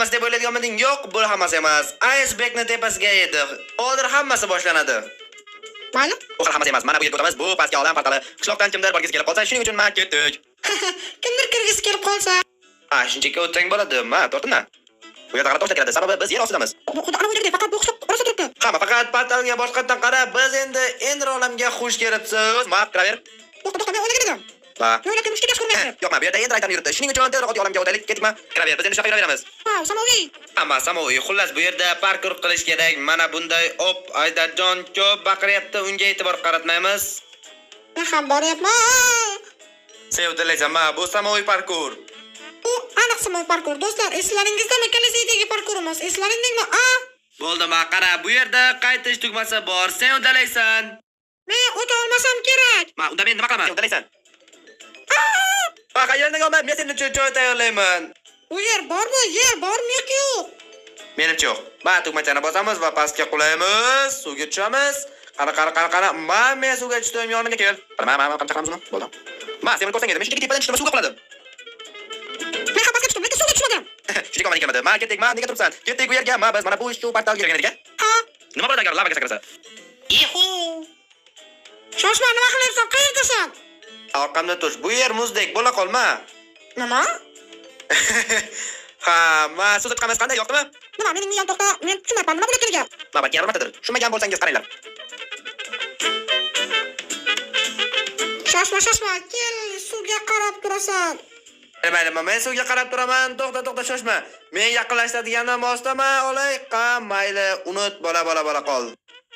hammasi deb o'ylaydiganmiding? Yo'q, bu hammasi emas. Icebergni tepasiga edi. Hozir hammasi boshlanadi. Mayli. Bu hammasi emas. Mana bu yerga o'tamiz. Bu pastga olam portali. Qishloqdan kimdir borgisi kelib qolsa, shuning uchun men ketdik. Kimdir kirgisi kelib qolsa. Shunchaki o'tsang bo'ladi. To'xtana. Bu yerda qarab toshlaydi. Sababi biz yer ostidamiz. Ana bu yerda faqat bu qishloq orasi turibdi. Hamma faqat portalga boshqatdan qarab, biz endi olamga xush kelibsiz. Kiraver. To'xta, men o'ylagan edim. Yo'lakka mushtiga ko'rmayapti. Yo'q, bu yerda endi aytdan yuribdi. Shuning uchun tezroq olamga o'taylik. Ketma. Kiraver. Biz endi shu yoqqa yuraveramiz. Samoviy. Hamma samoviy. Xullas, bu yerda parkur qilish kerak. Mana bunday Aydarjon ko'p baqiryapti. Unga e'tibor qaratmaymiz. Men ham boryapman. Sevdilaysan, bu samoviy parkur. Bu aniq samoviy parkur. Do'stlar, eslaringizdami Kalisidagi parkurimiz? Eslaringizmi? Bo'ldi, qara, bu yerda qaytish tugmasi bor. Sen uddalaysan. Men o'ta olmasam kerak. Unda men nima qilaman? Sen uddalaysan. Qayerga olmay, men seni joy tayyorlayman. Bu yer bormi? Yer bormi yo'q? Menimcha yo'q. Tugmachani bosamiz va pastga qulaymiz, suvga tushamiz. Qara. Men suvga tushdim, yonimga kel. Mana qancha qilamiz uni? Bo'ldi. Sen buni ko'rsangiz, men shunday tepadan tushdim, suvga quladim. Men ham pastga tushdim, lekin suvga tushmadim. Shunday qilmadi ekanmidi. Ketdik, nega turibsan? Ketdik bu yerga, biz mana bu shu portalga kirgan edik. Nima bo'ldi agar lavaga sakrasa? Yuhu. Shoshma, nima qilyapsan? Qayerdasan? Orqamda tur. Bu yer muzdek, bo'la qolma. Nima? Siz chiqamiz qanday, yoqdimi? Nima, mening miyam to'xta, men tushunmayapman, nima bo'layotganiga. Balki yarmartadir. Tushunmagan bo'lsangiz qaranglar. Shoshma, kel, suvga qarab turasan. Mayli, men suvga qarab turaman. To'xta, shoshma. Men yaqinlashadigandan moslama olay. Mayli, unut, bola qol.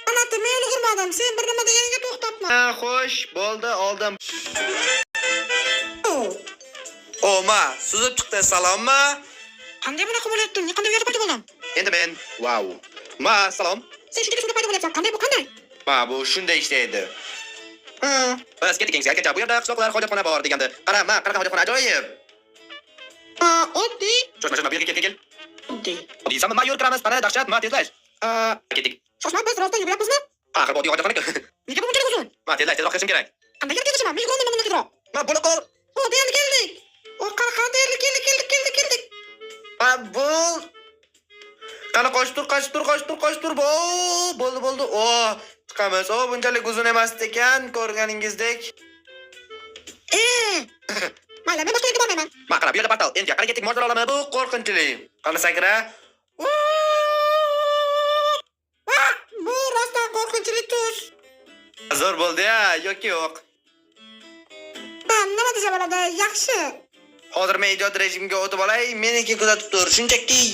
Ana, men ulg'urmadim. Sen bir nima deganiga to'xtabman. Xo'sh, bo'ldi, oldim. Oma, suzib chiqdi, salommi? Qanday bunaqa bo'lyapti? Qanday yerda paydo bo'ldim? Endi men, salom. Sen shunday paydo bo'lyapsan. Qanday bu? Bu shunday ishlaydi. Biz ketdik, akcha. Bu yerda qishloqlar hojatxona bor degandi. Qaraqa hojatxona ajoyib. Oddiy. Shoshma, bu yerga kel. Oddiy. Oddiysan, mayor kiramiz, qara dahshat, tezlash. Ketdik. Shoshma, biz rostdan yuryapmizmi? Axir oddiy hojatxona. Nega bu bunchalik uzun? Tezlash, tezroq qilishim kerak. Qanday yerga ketishaman? Men yugurdim bundan tezroq. Bo'la qol. Deyarli keldik. Qanday yerga keldik. Bo'l. Qani qoch tur. Bo'ldi. Chiqamiz. Bunchalik uzun emas ekan, ko'rganingizdek. Mayli, men boshqa yerga bormayman. Qara, bu yerda portal. Endi qara ketdik, mojaro olamiz. Bu qo'rqinchli. Qani sakra. Bu rostdan qo'rqinchli tush. Zo'r bo'ldi-ya, yoki yo'q. Nima desa bo'ladi? Yaxshi. Hozir men ijod rejimiga o'tib olay, meniki kuzatib tur. Shunchaki